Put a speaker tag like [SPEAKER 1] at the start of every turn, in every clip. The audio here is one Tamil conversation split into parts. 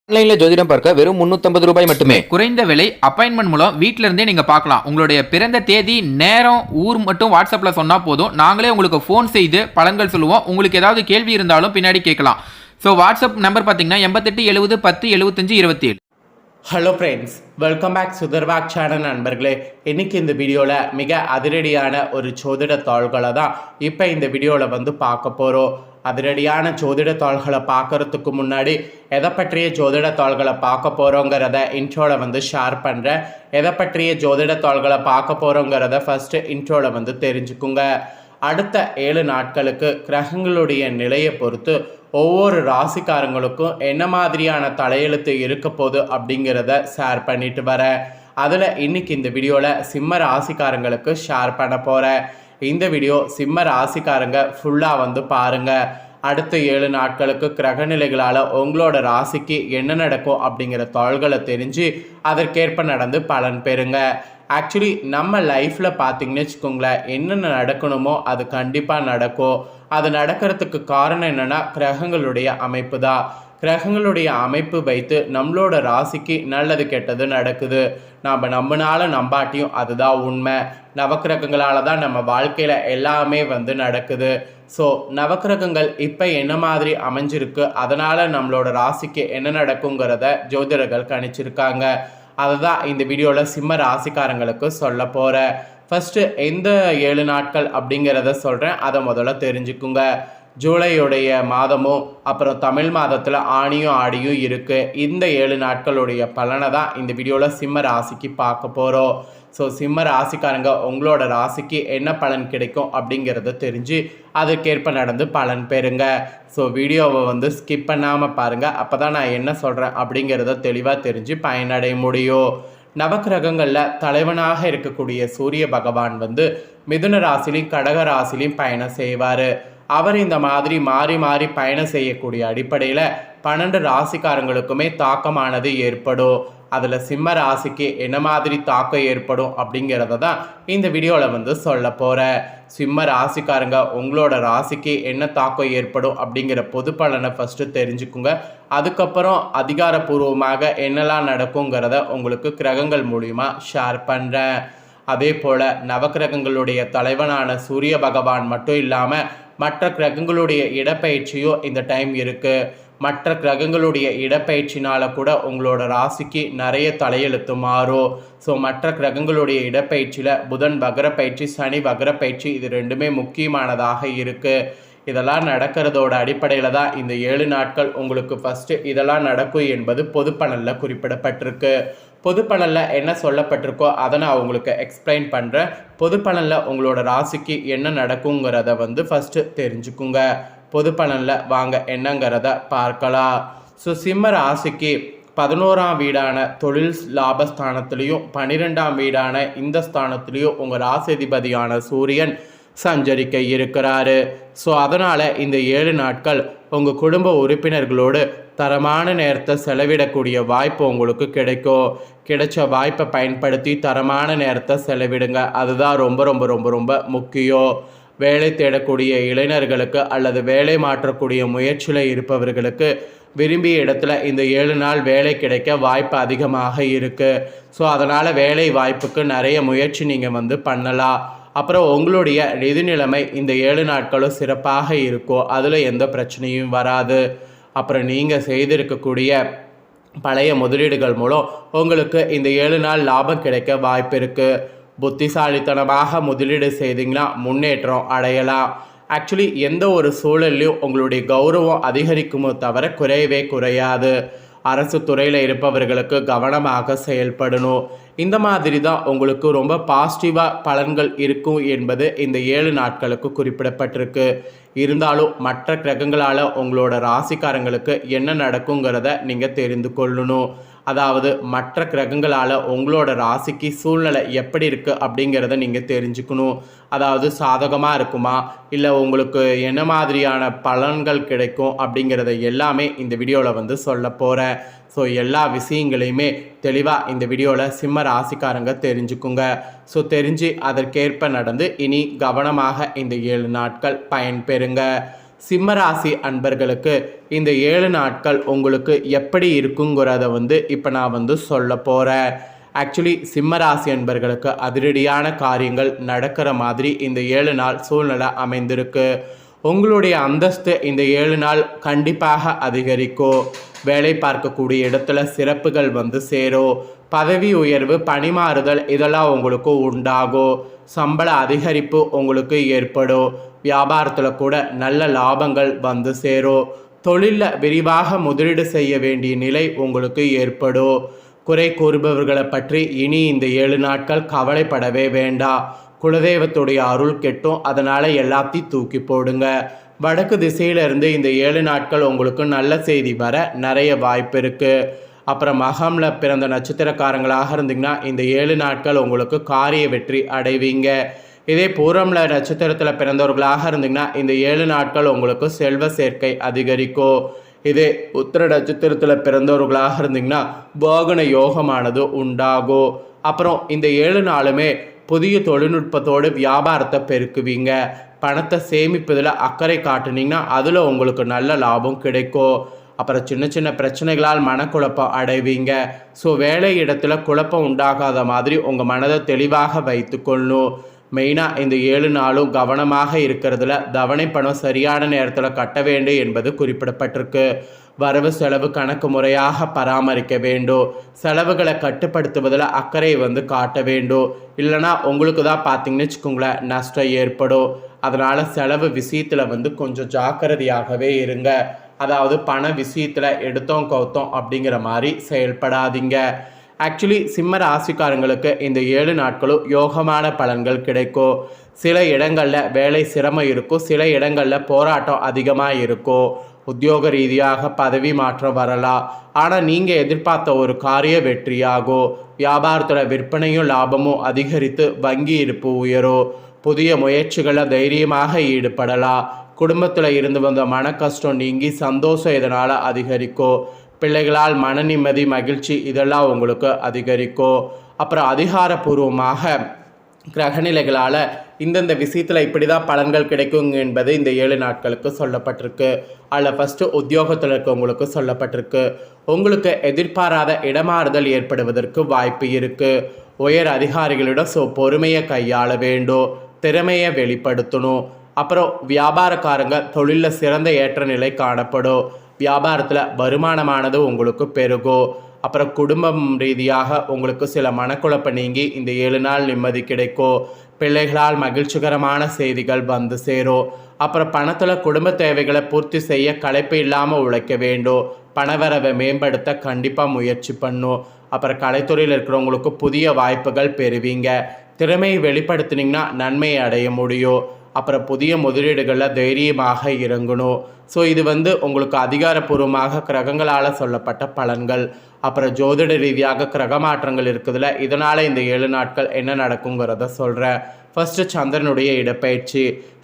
[SPEAKER 1] ஆன்லைன்ல ஜோதிடம் பார்க்க வெறும் 350 ரூபாய் மட்டுமே.
[SPEAKER 2] குறைந்த விலை அப்பாயின்மெண்ட் மூலம் வீட்ல இருந்தே நீங்க பார்க்கலாம். உங்களுடைய பிறந்த தேதி, நேரம், ஊர் மட்டும் வாட்ஸ்அப்ல சொன்னா போதும். நாங்களே உங்களுக்கு ஃபோன் செய்து பலன்கள் சொல்லுவோம். உங்களுக்கு ஏதாவது கேள்வி இருந்தாலும் பின்னாடி கேட்கலாம். ஸோ வாட்ஸ்அப் நம்பர் பார்த்தீங்கன்னா 88 70 10 75 27.
[SPEAKER 3] ஹலோ ஃப்ரெண்ட்ஸ், வெல்கம் பேக் சுதர்வாக் சேனல் நண்பர்களே. இன்றைக்கி இந்த வீடியோவில் மிக அதிரடியான ஒரு ஜோதிட தாள்களை தான் இப்போ இந்த வீடியோவில் பார்க்க போகிறோம். அதிரடியான ஜோதிட தாள்களை பார்க்குறதுக்கு முன்னாடி எதை பற்றிய ஜோதிட தாள்களை பார்க்க போகிறோங்கிறத இன்ட்ரோவில் ஷேர் பண்ணுறேன். எதை பற்றிய ஜோதிட தாள்களை பார்க்க போகிறோங்கிறத ஃபஸ்ட்டு இன்ட்ரோவில் தெரிஞ்சுக்குங்க. அடுத்த 7 நாட்களுக்கு கிரகங்களுடைய நிலையை பொறுத்து ஒவ்வொரு ராசிக்காரங்களுக்கும் என்ன மாதிரியான தலையெழுத்து இருக்க போகுது அப்படிங்கிறத ஷேர் பண்ணிட்டு வரேன். அதில் இன்றைக்கி இந்த வீடியோவில் சிம்ம ராசிக்காரங்களுக்கு ஷேர் பண்ண போகிறேன். இந்த வீடியோ சிம்ம ராசிக்காரங்க ஃபுல்லாக பாருங்கள். அடுத்த 7 நாட்களுக்கு கிரகநிலைகளால் உங்களோட ராசிக்கு என்ன நடக்கும் அப்படிங்கிற தாள்களை தெரிஞ்சு அதற்கேற்ப நடந்து பலன் பெறுங்க. ஆக்சுவலி நம்ம லைஃப்பில் பார்த்திங்கன்னு வச்சுக்கோங்களேன், என்னென்ன நடக்கணுமோ அது கண்டிப்பாக நடக்கும். அது நடக்கிறதுக்கு காரணம் என்னென்னா கிரகங்களுடைய அமைப்பு தான். கிரகங்களுடைய அமைப்பு வைத்து நம்மளோட ராசிக்கு நல்லது கெட்டது நடக்குது. நாம் நம்பினாலும் நம்பாட்டியும் அதுதான் உண்மை. நவக்கிரகங்களால் தான் நம்ம வாழ்க்கையில் எல்லாமே நடக்குது. ஸோ நவக்கிரகங்கள் இப்போ என்ன மாதிரி அமைஞ்சிருக்கு, அதனால் நம்மளோட ராசிக்கு என்ன நடக்குங்கிறத ஜோதிடர்கள் கணிச்சிருக்காங்க. அதை தான் இந்த வீடியோவில் சிம்ம ராசிக்காரங்களுக்கு சொல்ல போகிறேன். ஃபஸ்ட்டு எந்த 7 நாட்கள் அப்படிங்கிறத சொல்கிறேன், அதை முதல்ல தெரிஞ்சுக்குங்க. ஜூலையுடைய மாதமும் அப்புறம் தமிழ் மாதத்தில் ஆணியும் ஆடியும் இருக்குது. இந்த 7 நாட்களுடைய பலனை தான் இந்த வீடியோவில் சிம்ம ராசிக்கு பார்க்க போகிறோம். ஸோ சிம்ம ராசிக்காரங்க உங்களோட ராசிக்கு என்ன பலன் கிடைக்கும் அப்படிங்கிறத தெரிஞ்சு அதுக்கேற்ப நடந்து பலன் பெறுங்க. ஸோ வீடியோவை ஸ்கிப் பண்ணாமல் பாருங்கள். அப்போ தான் நான் என்ன சொல்கிறேன் அப்படிங்கிறத தெளிவாக தெரிஞ்சு பயனடைய முடியும். நவக்கிரகங்களில் தலைவனாக இருக்கக்கூடிய சூரிய பகவான் மிதுன ராசிலையும் கடக ராசிலையும் பயணம் செய்வார். அவர் இந்த மாதிரி மாறி மாறி பயணம் செய்யக்கூடிய அடிப்படையில் 12 ராசிக்காரங்களுக்குமே தாக்கமானது ஏற்படும். அதில் சிம்ம ராசிக்கு என்ன மாதிரி தாக்கம் ஏற்படும் அப்படிங்கிறத தான் இந்த வீடியோவில் சொல்ல போகிறேன். சிம்ம ராசிக்காரங்க உங்களோட ராசிக்கு என்ன தாக்கம் ஏற்படும் அப்படிங்கிற பொது பலனை ஃபஸ்ட்டு தெரிஞ்சுக்குங்க. அதுக்கப்புறம் அதிகாரப்பூர்வமாக என்னெல்லாம் நடக்குங்கிறத உங்களுக்கு கிரகங்கள் மூலிமா ஷேர் பண்ணுறேன். அதே போல் நவக்கிரகங்களுடைய தலைவனான சூரிய பகவான் மட்டும் இல்லாமல் மற்ற கிரகங்களுடைய இடப்பெயர்ச்சியும் இந்த டைம் இருக்குது. மற்ற கிரகங்களுடைய இடப்பெயர்ச்சினால் கூட உங்களோட ராசிக்கு நிறைய தலையெழுத்து மாறும். ஸோ மற்ற கிரகங்களுடைய இடப்பெயர்ச்சியில் புதன் வக்ர பயிற்சி, சனி வக்ர பயிற்சி, இது ரெண்டுமே முக்கியமானதாக இருக்குது. இதெல்லாம் நடக்கிறதோட அடிப்படையில் தான் இந்த 7 நாட்கள் உங்களுக்கு ஃபஸ்ட்டு இதெல்லாம் நடக்கும் என்பது பொது பலனில் குறிப்பிடப்பட்டிருக்கு. பொது பலனில் என்ன சொல்லப்பட்டிருக்கோ அதை நான் உங்களுக்கு எக்ஸ்பிளைன் பண்ணுறேன். பொது பலனில் உங்களோட ராசிக்கு என்ன நடக்குங்கிறத ஃபஸ்ட்டு தெரிஞ்சுக்குங்க. பொது பலனில் வாங்க என்னங்கிறத பார்க்கலாம். ஸோ சிம்ம ராசிக்கு 11ஆம் வீடான தொழில் லாபஸ்தானத்துலேயும் 12ஆம் வீடான இந்த ஸ்தானத்துலேயும் உங்கள் ராசிதிபதியான சூரியன் சஞ்சரிக்க இருக்கிறாரு. ஸோ அதனால் இந்த 7 நாட்கள் உங்கள் குடும்ப உறுப்பினர்களோடு தரமான நேரத்தை செலவிடக்கூடிய வாய்ப்பு உங்களுக்கு கிடைக்கும். கிடைச்ச வாய்ப்பை பயன்படுத்தி தரமான நேரத்தை செலவிடுங்க. அதுதான் ரொம்ப ரொம்ப ரொம்ப ரொம்ப முக்கியம். வேலை தேடக்கூடிய இளைஞர்களுக்கு அல்லது வேலை மாற்றக்கூடிய முயற்சியில் இருப்பவர்களுக்கு விரும்பிய இடத்துல இந்த 7 நாள் வேலை கிடைக்க வாய்ப்பு அதிகமாக இருக்குது. ஸோ அதனால் வேலை வாய்ப்புக்கு நிறைய முயற்சி நீங்கள் பண்ணலாம். அப்புறம் உங்களுடைய நிதி நிலைமை இந்த 7 நாட்களும் சிறப்பாக இருக்கும். அதில் எந்த பிரச்சனையும் வராது. அப்புறம் நீங்கள் செய்திருக்கக்கூடிய பழைய முதலீடுகள் மூலம் உங்களுக்கு இந்த 7 நாள் லாபம் கிடைக்க வாய்ப்பு இருக்குது. புத்திசாலித்தனமாக முதலீடு செய்தீங்கன்னா முன்னேற்றம் அடையலாம். ஆக்சுவலி எந்த ஒரு சூழல்லையும் உங்களுடைய கௌரவம் அதிகரிக்குமோ தவிர குறையவே குறையாது. அரசு துறையில் இருப்பவர்களுக்கு கவனமாக செயல்படணும். இந்த மாதிரி தான் உங்களுக்கு ரொம்ப பாசிட்டிவாக பலன்கள் இருக்கும் என்பது இந்த 7 நாட்களுக்கு குறிப்பிடப்பட்டிருக்கு. இருந்தாலும் மற்ற கிரகங்களால் உங்களோட ராசிக்காரங்களுக்கு என்ன நடக்குங்கிறத நீங்கள் தெரிந்து கொள்ளணும். அதாவது மற்ற கிரகங்களால் உங்களோட ராசிக்கு சூழ்நிலை எப்படி இருக்குது அப்படிங்கிறத நீங்கள் தெரிஞ்சுக்கணும். அதாவது சாதகமாக இருக்குமா, இல்லை உங்களுக்கு என்ன மாதிரியான பலன்கள் கிடைக்கும் அப்படிங்கிறத எல்லாமே இந்த வீடியோவில் சொல்ல போகிறேன். ஸோ எல்லா விஷயங்களையுமே தெளிவாக இந்த வீடியோவில் சிம்ம ராசிக்காரங்க தெரிஞ்சுக்குங்க. ஸோ தெரிஞ்சு அதற்கேற்ப நடந்து இனி கவனமாக இந்த 7 நாட்கள் பயன்பெறுங்க. சிம்மராசி அன்பர்களுக்கு இந்த 7 நாட்கள் உங்களுக்கு எப்படி இருக்குங்கிறத இப்போ நான் சொல்ல போகிறேன். ஆக்சுவலி சிம்மராசி அன்பர்களுக்கு அதிரடியான காரியங்கள் நடக்கிற மாதிரி இந்த 7 நாள் சூழ்நிலை அமைந்திருக்கு. உங்களுடைய அந்தஸ்து இந்த 7 நாள் கண்டிப்பாக அதிகரிக்கும். வேலை பார்க்கக்கூடிய இடத்துல சிறப்புகள் சேரும். பதவி உயர்வு, பணிமாறுதல் இதெல்லாம் உங்களுக்கு உண்டாகும். சம்பள அதிகரிப்பு உங்களுக்கு ஏற்படும். வியாபாரத்தில் கூட நல்ல லாபங்கள் சேரும். தொழிலில் விரிவாக முதலீடு செய்ய வேண்டிய நிலை உங்களுக்கு ஏற்படும். குறை கூறுபவர்களை பற்றி இனி இந்த 7 நாட்கள் கவலைப்படவே வேண்டாம். குலதெய்வத்துடைய அருள் கெட்டும், அதனால் எல்லாத்தையும் தூக்கி போடுங்க. வடக்கு திசையிலிருந்து இந்த 7 நாட்கள் உங்களுக்கு நல்ல செய்தி வர நிறைய வாய்ப்பு இருக்குது. அப்புறம் மகமில் பிறந்த நட்சத்திரக்காரங்களாக இருந்தீங்கன்னா இந்த 7 நாட்கள் உங்களுக்கு காரிய வெற்றி அடைவீங்க. இதே பூரமில் நட்சத்திரத்தில் பிறந்தவர்களாக இருந்தீங்கன்னா இந்த 7 நாட்கள் உங்களுக்கு செல்வ சேர்க்கை அதிகரிக்கும். இதே உத்திர நட்சத்திரத்தில் பிறந்தவர்களாக இருந்தீங்கன்னா வாகன யோகமானது உண்டாகும். அப்புறம் இந்த 7 நாளுமே புதிய தொழில்நுட்பத்தோடு வியாபாரத்தை பெருக்குவீங்க. பணத்தை சேமிப்பதில் அக்கறை காட்டுனீங்கன்னா அதில் உங்களுக்கு நல்ல லாபம் கிடைக்கும். அப்புறம் சின்ன சின்ன பிரச்சனைகளால் மனக்குழப்பம் அடைவீங்க. ஸோ வேலை இடத்துல குழப்பம் உண்டாகாத மாதிரி உங்கள் மனதை தெளிவாக வைத்துக்கொள்ளணும். மெயினாக இந்த 7 நாளும் கவனமாக இருக்கிறதுல தவணை பணம் சரியான நேரத்தில் கட்ட வேண்டும் என்பது குறிப்பிடப்பட்டிருக்கு. வரவு செலவு கணக்கு முறையாக பராமரிக்க வேண்டும். செலவுகளை கட்டுப்படுத்துவதில் அக்கறையை காட்ட வேண்டும். இல்லைனா உங்களுக்கு தான் பார்த்தீங்கன்னு வச்சுக்கோங்களேன் நஷ்டம் ஏற்படும். அதனால் செலவு விஷயத்தில் கொஞ்சம் ஜாக்கிரதையாகவே இருங்க. அதாவது பண விஷயத்தில் எடுத்தோம் கவுத்தோம் அப்படிங்கிற மாதிரி செயல்படாதீங்க. ஆக்சுவலி சிம்ம ராசிக்காரங்களுக்கு இந்த 7 நாட்களும் யோகமான பலன்கள் கிடைக்கும். சில இடங்களில் வேலை சிரமம் இருக்கும், சில இடங்களில் போராட்டம் அதிகமாக இருக்கும். உத்தியோக ரீதியாக பதவி மாற்றம் வரலாம். ஆனால் நீங்கள் எதிர்பார்த்த ஒரு காரிய வெற்றியாகும். வியாபாரத்தில் விற்பனையும் லாபமும் அதிகரித்து வங்கி இருப்பு உயரும். புதிய முயற்சிகளில் தைரியமாக ஈடுபடலாம். குடும்பத்தில் இருந்து வந்த மன கஷ்டம் நீங்கி சந்தோஷம் இதனால் அதிகரிக்கும். பிள்ளைகளால் மன நிம்மதி, மகிழ்ச்சி இதெல்லாம் உங்களுக்கு அதிகரிக்கும். அப்புறம் அதிகாரப்பூர்வமாக கிரகநிலைகளால் இந்தந்த விஷயத்தில் இப்படி தான் பலன்கள் கிடைக்குங்க என்பது இந்த 7 நாட்களுக்கு சொல்லப்பட்டிருக்கு. அதில் ஃபஸ்ட்டு உத்தியோகத்தில் இருக்கவங்களுக்கு சொல்லப்பட்டிருக்கு. உங்களுக்கு எதிர்பாராத இடமாறுதல் ஏற்படுவதற்கு வாய்ப்பு இருக்குது. உயர் அதிகாரிகளிடம் பொறுமையை கையாள வேண்டும். திறமையை வெளிப்படுத்தணும். அப்புறம் வியாபாரக்காரங்க தொழிலில் சிறந்த ஏற்ற நிலை காணப்படும். வியாபாரத்தில் வருமானமானது உங்களுக்கு பெருகும். அப்புறம் குடும்பம் ரீதியாக உங்களுக்கு சில மனக்குழப்பம் நீங்கி இந்த 7 நாள் நிம்மதி கிடைக்கும். பிள்ளைகளால் மகிழ்ச்சிகரமான செய்திகள் சேரும். அப்புறம் பணத்தில் குடும்ப தேவைகளை பூர்த்தி செய்ய களைப்பு இல்லாமல் உழைக்க வேண்டும். பணவரவை மேம்படுத்த கண்டிப்பாக முயற்சி பண்ணும். அப்புறம் கலைத்துறையில் இருக்கிறவங்களுக்கு புதிய வாய்ப்புகள் பெறுவீங்க. திறமையை வெளிப்படுத்தினீங்கன்னா நன்மையை அடைய முடியும். அப்புறம் புதிய முதலீடுகளில் தைரியமாக இறங்கணும். ஸோ இது உங்களுக்கு அதிகாரப்பூர்வமாக கிரகங்களால் சொல்லப்பட்ட பலன்கள். அப்புறம் ஜோதிட ரீதியாக கிரக மாற்றங்கள் இருக்குதுல, இதனால் இந்த 7 நாட்கள் என்ன நடக்குங்கிறத சொல்கிறேன். ஃபஸ்ட்டு சந்திரனுடைய இடப்பெயர்ச்சி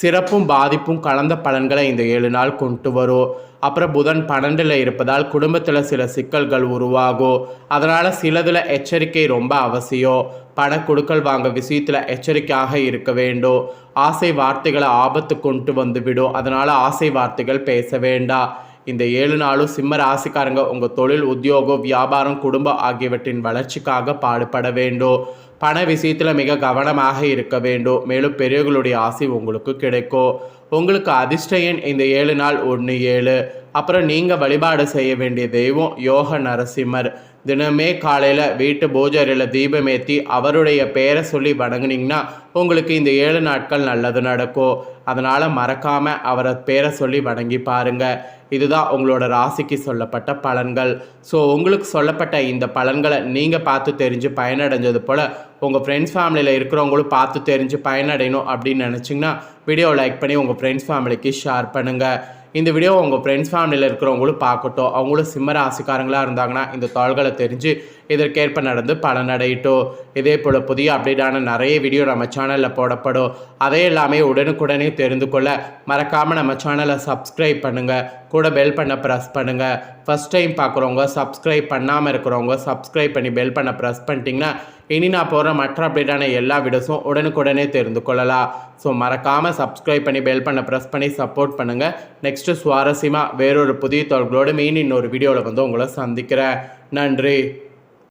[SPEAKER 3] சிறப்பும் பாதிப்பும் கலந்த பலன்களை இந்த 7 நாள் கொண்டு வரும். அப்புறம் புதன் 12ல் இருப்பதால் குடும்பத்தில் சில சிக்கல்கள் உருவாகும். அதனால் சிலதில் எச்சரிக்கை ரொம்ப அவசியம். பண கொடுக்கல் வாங்க விஷயத்தில் எச்சரிக்கையாக இருக்க வேண்டும். ஆசை வார்த்தைகளை ஆபத்து கொண்டு வந்துவிடும். அதனால் ஆசை வார்த்தைகள் பேச வேண்டாம். இந்த 7 நாளும் சிம்ம ராசிக்காரங்க உங்கள் தொழில், உத்தியோகம், வியாபாரம், குடும்பம் ஆகியவற்றின் வளர்ச்சிக்காக பாடுபட வேண்டும். பண விஷயத்தில் மிக கவனமாக இருக்க வேண்டும். மேலும் பெரியவர்களுடைய ஆசை உங்களுக்கு கிடைக்கும். உங்களுக்கு அதிர்ஷ்ட எண் இந்த 7 நாள் 17. அப்புறம் நீங்கள் வழிபாடு செய்ய வேண்டிய தெய்வம் யோக நரசிம்மர். தினமே காலையில் வீட்டு பூஜையில் தீபமேற்றி அவருடைய பெயரை சொல்லி வணங்குனீங்கன்னா உங்களுக்கு இந்த 7 நாட்கள் நல்லது நடக்கும். அதனால் மறக்காமல் அவரை பேரை சொல்லி வணங்கி பாருங்கள். இதுதான் உங்களோட ராசிக்கு சொல்லப்பட்ட பலன்கள். ஸோ உங்களுக்கு சொல்லப்பட்ட இந்த பலன்களை நீங்கள் பார்த்து தெரிஞ்சு பயனடைஞ்சது போல் உங்கள் ஃப்ரெண்ட்ஸ் ஃபேமிலியில் இருக்கிறவங்களும் பார்த்து தெரிஞ்சு பயனடையணும் அப்படின்னு நினச்சிங்கன்னா வீடியோவை லைக் பண்ணி உங்கள் ஃப்ரெண்ட்ஸ் ஃபேமிலிக்கு ஷேர் பண்ணுங்கள். இந்த வீடியோ உங்கள் ஃப்ரெண்ட்ஸ் ஃபேமிலியில் இருக்கிறவங்களும் பார்க்கட்டும். அவங்களும் சிம்ம ராசிக்காரங்களாக இருந்தாங்கன்னா இந்த தாள்களை தெரிஞ்சு இதற்கேற்ப நடந்து பலனடையட்டும். இதே போல் புதிய அப்டேட்டான நிறைய வீடியோ நம்ம சேனலில் போடப்படும். அதை எல்லாமே உடனுக்குடனே தெரிந்து கொள்ள மறக்காமல் நம்ம சேனலை சப்ஸ்கிரைப் பண்ணுங்கள். கூட பெல் பண்ண ப்ரெஸ் பண்ணுங்கள். ஃபஸ்ட் டைம் பார்க்குறவங்க, சப்ஸ்கிரைப் பண்ணாமல் இருக்கிறவங்க சப்ஸ்கிரைப் பண்ணி பெல் பண்ண ப்ரெஸ் பண்ணிட்டீங்கன்னா இனி நான் போகிற மற்ற அப்டேட்டான எல்லா வீடியோஸும் உடனுக்குடனே தெரிந்து கொள்ளலாம். ஸோ மறக்காமல் சப்ஸ்கிரைப் பண்ணி பெல் பண்ண ப்ரெஸ் பண்ணி சப்போர்ட் பண்ணுங்கள். நெக்ஸ்ட்டு சுவாரஸ்யமாக வேறொரு புதிய தகவல்களோடு மீன் இன்னொரு வீடியோவில் வந்து உங்களை சந்திக்கிறேன். நன்றி.